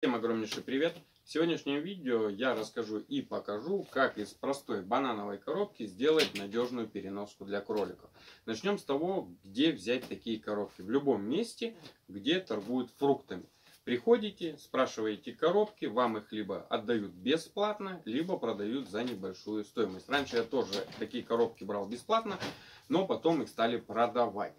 Всем огромнейший привет! В сегодняшнем видео я расскажу и покажу, как из простой банановой коробки сделать надежную переноску для кроликов. Начнем с того, где взять такие коробки. В любом месте, где торгуют фруктами. Приходите, спрашиваете коробки, вам их либо отдают бесплатно, либо продают за небольшую стоимость. Раньше я тоже такие коробки брал бесплатно, но потом их стали продавать.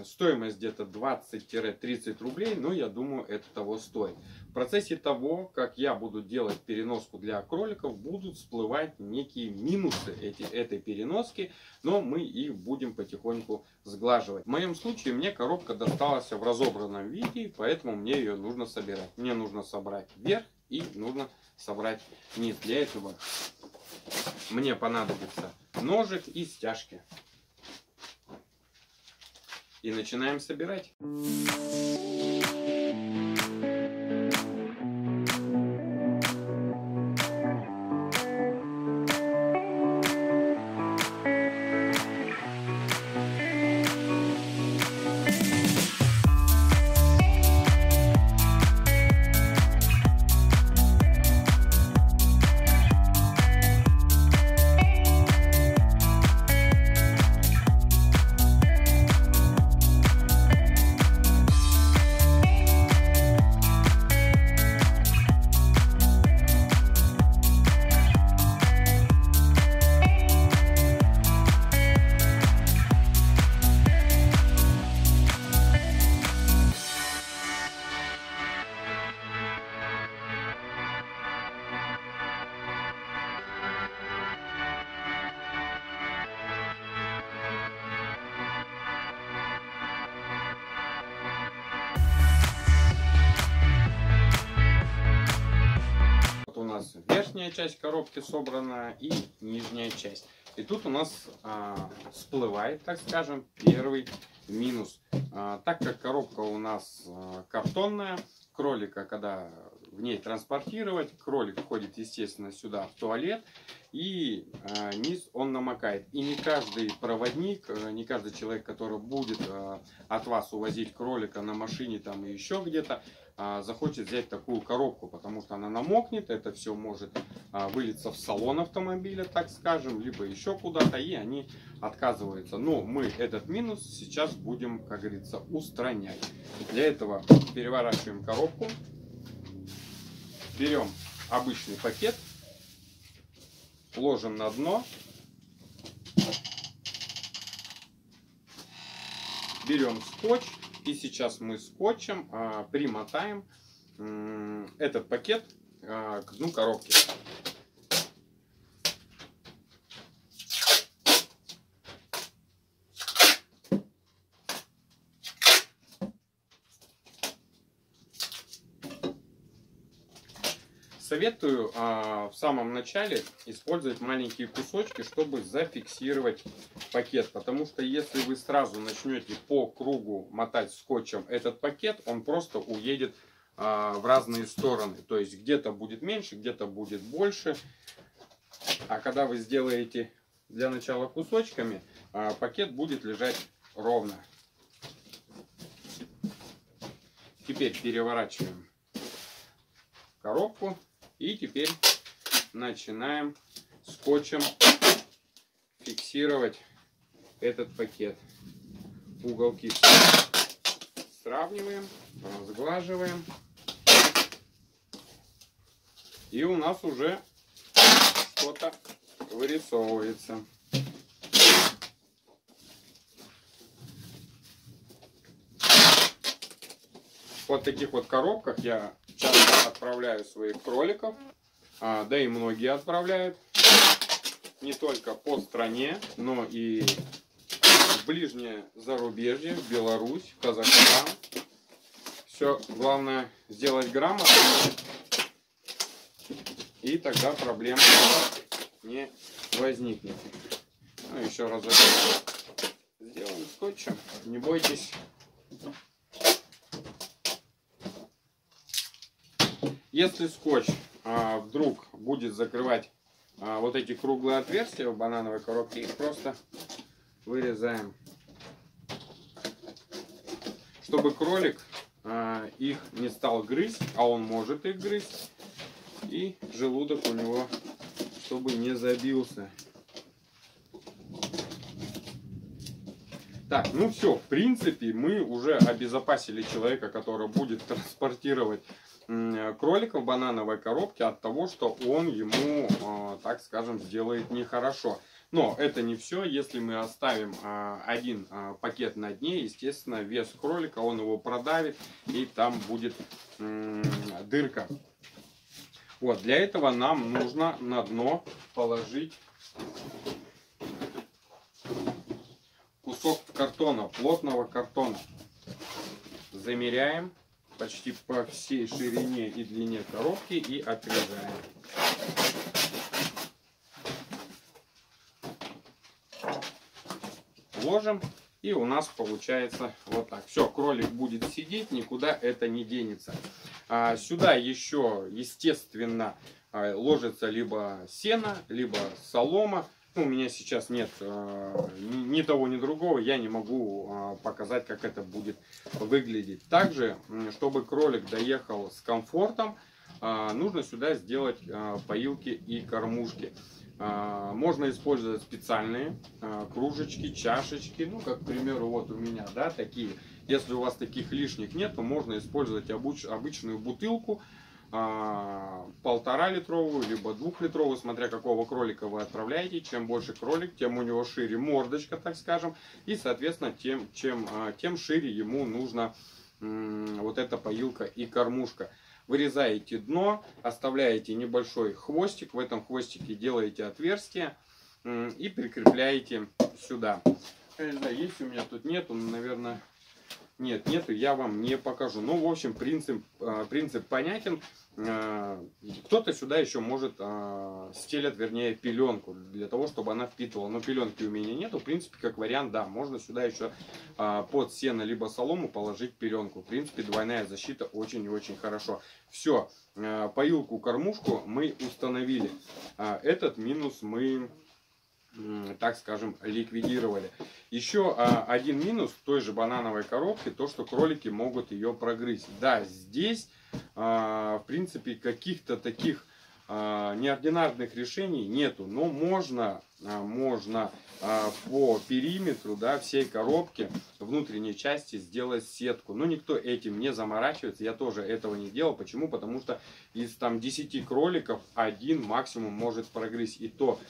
Стоимость где-то 20-30 рублей, но я думаю, это того стоит. В процессе того, как я буду делать переноску для кроликов, будут всплывать некие минусы этой переноски, но мы их будем потихоньку сглаживать. В моем случае мне коробка досталась в разобранном виде, поэтому мне ее нужно собирать. Мне нужно собрать верх и нужно собрать низ. Для этого мне понадобится ножик и стяжки. И начинаем собирать. У нас верхняя часть коробки собрана и нижняя часть. И тут у нас всплывает, так скажем, первый минус. Так как коробка у нас картонная, кролика, когда в ней транспортировать, кролик входит, естественно, сюда в туалет, и низ он намокает. И не каждый проводник, не каждый человек, который будет от вас увозить кролика на машине там и еще где-то, захочет взять такую коробку, потому что она намокнет, это все может вылиться в салон автомобиля, так скажем, либо еще куда-то, и они отказываются. Но мы этот минус сейчас будем, как говорится, устранять. Для этого переворачиваем коробку, берем обычный пакет, ложим на дно, берем скотч. И сейчас мы скотчем примотаем этот пакет к дну коробки. Советую в самом начале использовать маленькие кусочки, чтобы зафиксировать пакет. Потому что если вы сразу начнете по кругу мотать скотчем этот пакет, он просто уедет в разные стороны. То есть где-то будет меньше, где-то будет больше. А когда вы сделаете для начала кусочками, пакет будет лежать ровно. Теперь переворачиваем коробку. И теперь начинаем скотчем фиксировать этот пакет. Уголки сравниваем, разглаживаем. И у нас уже что-то вырисовывается. Вот в таких вот коробках я часто отправляю своих кроликов, да и многие отправляют, не только по стране, но и в ближнее зарубежье, в Беларусь, в Казахстан. Все главное сделать грамотно, и тогда проблем не возникнет. Ну, еще раз сделаем скотчем, не бойтесь. Если скотч вдруг будет закрывать вот эти круглые отверстия в банановой коробке, их просто вырезаем, чтобы кролик их не стал грызть, а он может их грызть. И желудок у него, чтобы не забился. Так, ну все, в принципе, мы уже обезопасили человека, который будет транспортировать кролика в банановой коробке от того, что он ему, так скажем, сделает нехорошо. Но это не все. Если мы оставим один пакет на дне, естественно, вес кролика, он его продавит, и там будет дырка. Вот, для этого нам нужно на дно положить кусок картона, плотного картона. Замеряем почти по всей ширине и длине коробки и отрезаем. Ложим, и у нас получается вот так. Все, кролик будет сидеть, никуда это не денется. Сюда еще, естественно, ложится либо сено, либо солома. У меня сейчас нет ни того, ни другого, я не могу показать, как это будет выглядеть. Также, чтобы кролик доехал с комфортом, нужно сюда сделать поилки и кормушки. Можно использовать специальные кружечки, чашечки, ну, как, к примеру, вот у меня, да, такие. Если у вас таких лишних нет, то можно использовать обычную бутылку, 1,5-литровую, либо 2-литровую, смотря какого кролика вы отправляете. Чем больше кролик, тем у него шире мордочка, так скажем, и, соответственно, тем шире ему нужна вот эта поилка и кормушка. Вырезаете дно, оставляете небольшой хвостик, в этом хвостике делаете отверстие и прикрепляете сюда. Я не знаю, есть у меня тут, нету, наверное, нету, я вам не покажу. Ну, в общем, принцип понятен. Кто-то сюда еще может стелят, вернее, пеленку, для того, чтобы она впитывала. Но пеленки у меня нету. В принципе, как вариант, да, можно сюда еще под сено либо солому положить пеленку. В принципе, двойная защита очень и очень хорошо. Все, поилку, кормушку мы установили. Этот минус мы, так скажем, ликвидировали. Еще один минус в той же банановой коробке, то, что кролики могут ее прогрызть. Да, здесь, в принципе, каких-то таких неординарных решений нету, но можно по периметру, да, всей коробки, внутренней части сделать сетку. Но никто этим не заморачивается, я тоже этого не делал. Почему? Потому что из там 10 кроликов один максимум может прогрызть, и то,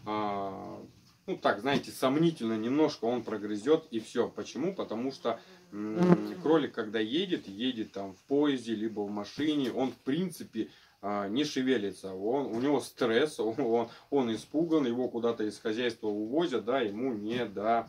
ну так, знаете, сомнительно немножко он прогрызет, и все. Почему? Потому что кролик, когда едет там в поезде, либо в машине, он в принципе не шевелится. У него стресс, он испуган, его куда-то из хозяйства увозят, да, ему не до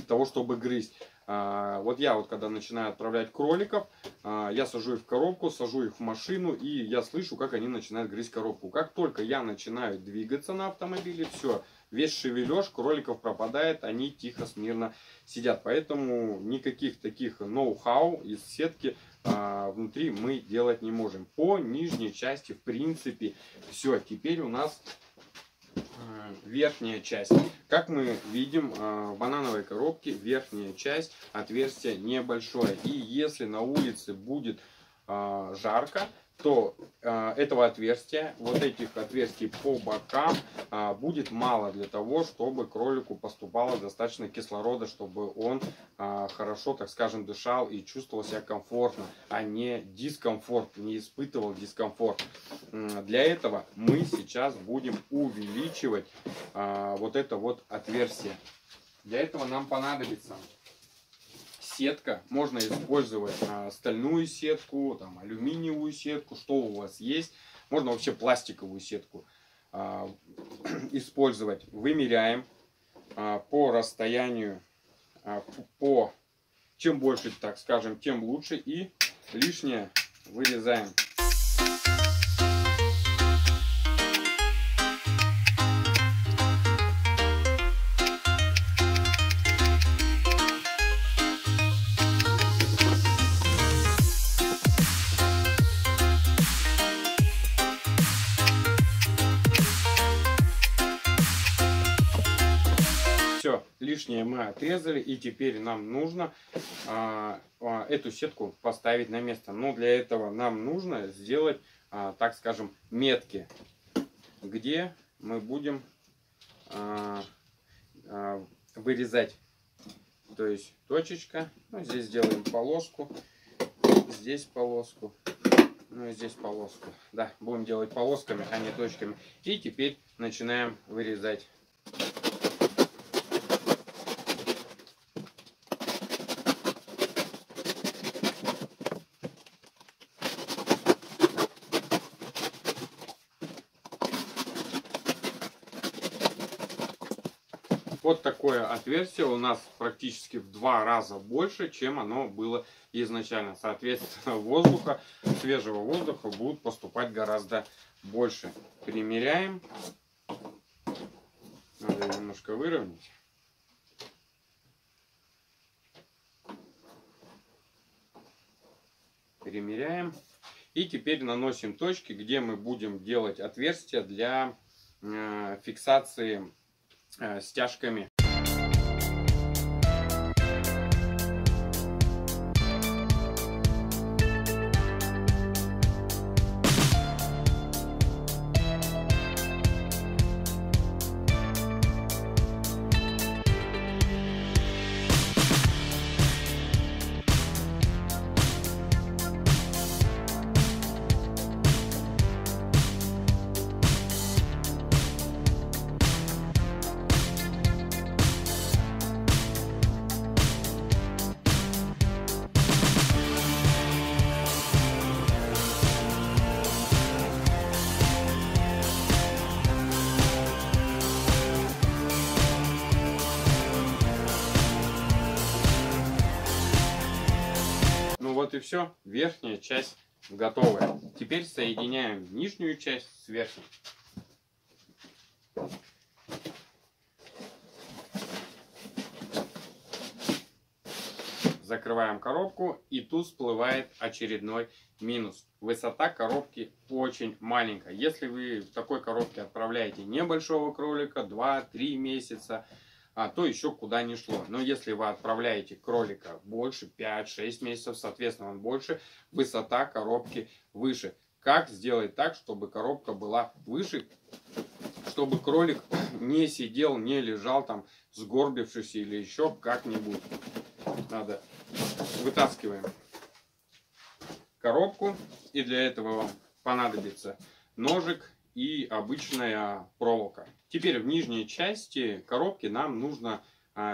того, чтобы грызть. Вот я вот когда начинаю отправлять кроликов, я сажу их в коробку, сажу их в машину, и я слышу, как они начинают грызть коробку. Как только я начинаю двигаться на автомобиле, все, весь шевележ кроликов пропадает, они тихо, смирно сидят. Поэтому никаких таких ноу-хау из сетки внутри мы делать не можем. По нижней части, в принципе, все. Теперь у нас верхняя часть. Как мы видим, в банановой коробке верхняя часть, отверстие небольшое. И если на улице будет жарко, то этого отверстия, вот этих отверстий по бокам будет мало для того, чтобы кролику поступало достаточно кислорода, чтобы он хорошо, так скажем, дышал и чувствовал себя комфортно, а не дискомфорт, не испытывал дискомфорт. Для этого мы сейчас будем увеличивать вот это вот отверстие. Для этого нам понадобится сетка. Можно использовать стальную сетку, там, алюминиевую сетку, что у вас есть. Можно вообще пластиковую сетку использовать. Вымеряем по расстоянию, чем больше, так скажем, тем лучше. И лишнее вырезаем. Все, Все, лишнее мы отрезали, и теперь нам нужно эту сетку поставить на место. Но для этого нам нужно сделать, так скажем, метки, где мы будем вырезать. То есть точечка, ну, здесь делаем полоску, здесь полоску, ну и здесь полоску. Да, будем делать полосками, а не точками. И теперь начинаем вырезать. Вот такое отверстие у нас практически в 2 раза больше, чем оно было изначально. Соответственно, воздуха, свежего воздуха будет поступать гораздо больше. Примеряем. Надо немножко выровнять. Примеряем. И теперь наносим точки, где мы будем делать отверстия для фиксации стяжками. Ну вот и все, верхняя часть готовая. Теперь соединяем нижнюю часть с верхней. Закрываем коробку, и тут всплывает очередной минус. Высота коробки очень маленькая. Если вы в такой коробке отправляете небольшого кролика, 2-3 месяца, то еще куда ни шло. Но если вы отправляете кролика больше, 5-6 месяцев, соответственно он больше, высота коробки выше. Как сделать так, чтобы коробка была выше, чтобы кролик не сидел, не лежал там, сгорбившись или еще как-нибудь? Надо, вытаскиваем коробку, и для этого вам понадобится ножик и обычная проволока. Теперь в нижней части коробки нам нужно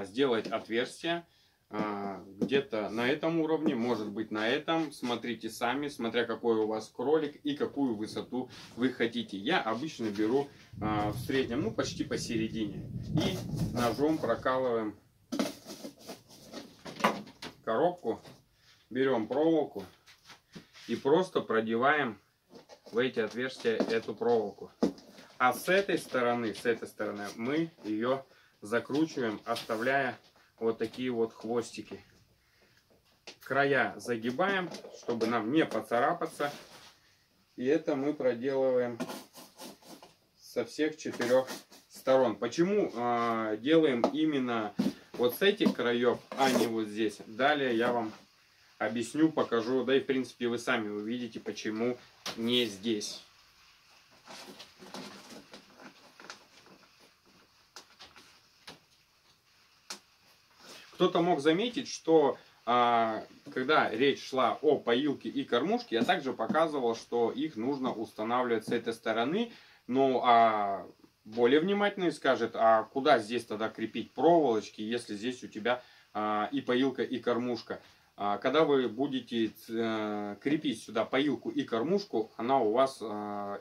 сделать отверстие, где-то на этом уровне, может быть на этом. Смотрите сами, смотря какой у вас кролик и какую высоту вы хотите. Я обычно беру в среднем, ну почти посередине, и ножом прокалываем коробку, берем проволоку и просто продеваем в эти отверстия эту проволоку. А с этой стороны мы ее закручиваем, оставляя вот такие вот хвостики. Края загибаем, чтобы нам не поцарапаться. И это мы проделываем со всех 4 сторон. Почему делаем именно вот с этих краев, а не вот здесь? Далее я вам объясню, покажу. Да и в принципе вы сами увидите, почему не здесь. Кто-то мог заметить, что когда речь шла о поилке и кормушке, я также показывал, что их нужно устанавливать с этой стороны. Ну, более внимательный скажет, а куда здесь тогда крепить проволочки, если здесь у тебя и поилка, и кормушка. Когда вы будете крепить сюда поилку и кормушку, она у вас,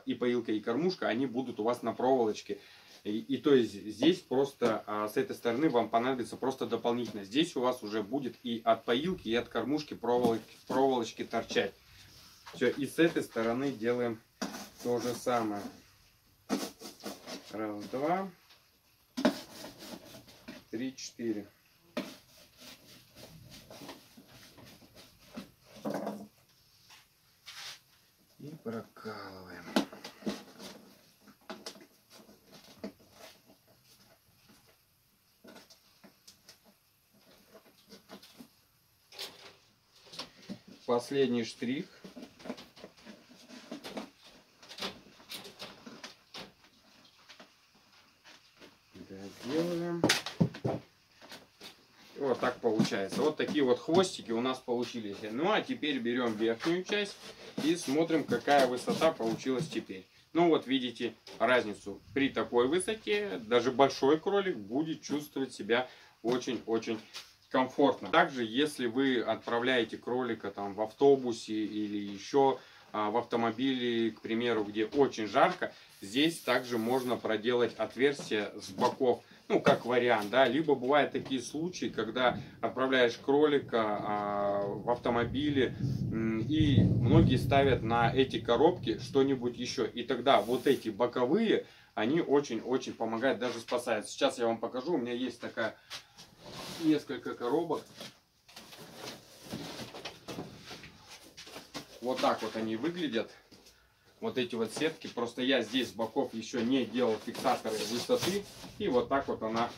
и поилка, и кормушка, они будут у вас на проволочке. И то есть здесь просто с этой стороны вам понадобится просто дополнительно. Здесь у вас уже будет и от поилки, и от кормушки проволочки торчать. Все, и с этой стороны делаем то же самое. Раз, два, 3, 4. И прокалываем. последний штрих. Доделаем. Вот так получается. Вот такие вот хвостики у нас получились. Ну а теперь берем верхнюю часть и смотрим, какая высота получилась теперь. Ну вот видите разницу. При такой высоте даже большой кролик будет чувствовать себя очень-очень комфортно. Также, если вы отправляете кролика там в автобусе или еще в автомобиле, к примеру, где очень жарко, здесь также можно проделать отверстие с боков. Ну, как вариант, да, либо бывают такие случаи, когда отправляешь кролика в автомобиле, и многие ставят на эти коробки что-нибудь еще. И тогда вот эти боковые, они очень-очень помогают, даже спасают. Сейчас я вам покажу, у меня есть такая несколько коробок. Вот так вот они выглядят. Вот эти вот сетки. Просто я здесь с боков еще не делал фиксаторы высоты. И вот так вот она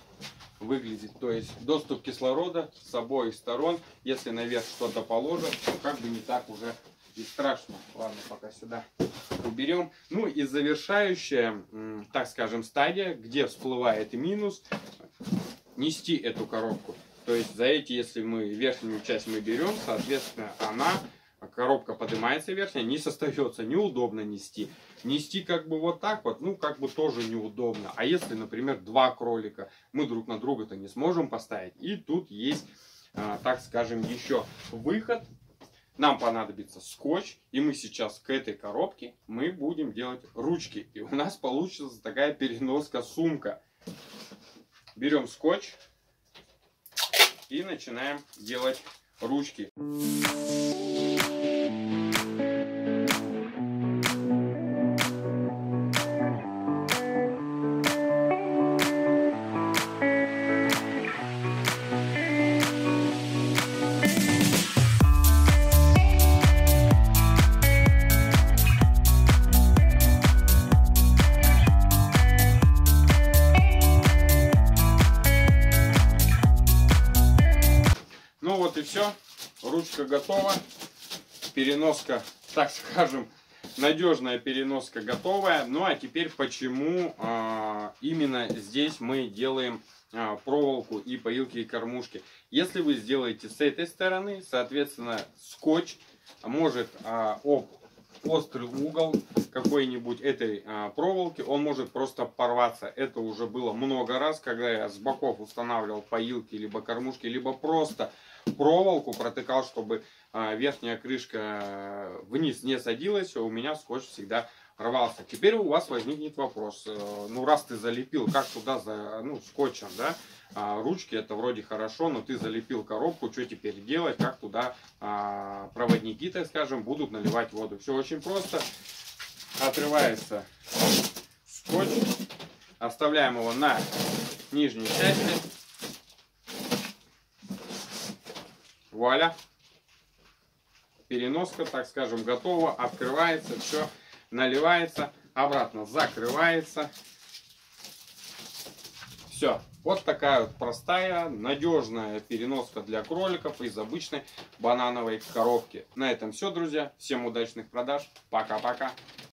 выглядит. То есть доступ кислорода с обоих сторон. Если наверх что-то положат, то как бы не так уже и страшно. Ладно, пока сюда уберем. Ну и завершающая, так скажем, стадия, где всплывает минус, нести эту коробку. То есть за эти, если мы верхнюю часть мы берем, соответственно, коробка поднимается верхняя, не остается, неудобно нести. Нести как бы вот так вот, ну как бы тоже неудобно. А если, например, два кролика, мы друг на друга-то не сможем поставить. И тут есть, так скажем, еще выход. Нам понадобится скотч, и мы сейчас к этой коробке мы будем делать ручки. И у нас получится такая переноска-сумка. Берем скотч и начинаем делать ручки. Ну вот и все, ручка готова, переноска, так скажем, надежная переноска готовая. Ну а теперь почему именно здесь мы делаем проволоку и поилки и кормушки. Если вы сделаете с этой стороны, соответственно, скотч может об острый угол какой-нибудь этой проволоки, он может просто порваться. Это уже было много раз, когда я с боков устанавливал поилки, либо кормушки, либо просто проволоку протыкал, чтобы верхняя крышка вниз не садилась, у меня скотч всегда рвался. Теперь у вас возникнет вопрос, ну раз ты залепил, как туда скотчем, да? Ручки это вроде хорошо, но ты залепил коробку, что теперь делать, как туда проводники, так скажем, будут наливать воду. Все очень просто. Отрывается скотч, оставляем его на нижней части. Вуаля! Переноска, так скажем, готова, открывается, все, наливается, обратно закрывается. Все. Вот такая вот простая, надежная переноска для кроликов из обычной банановой коробки. На этом все, друзья. Всем удачных продаж. Пока-пока.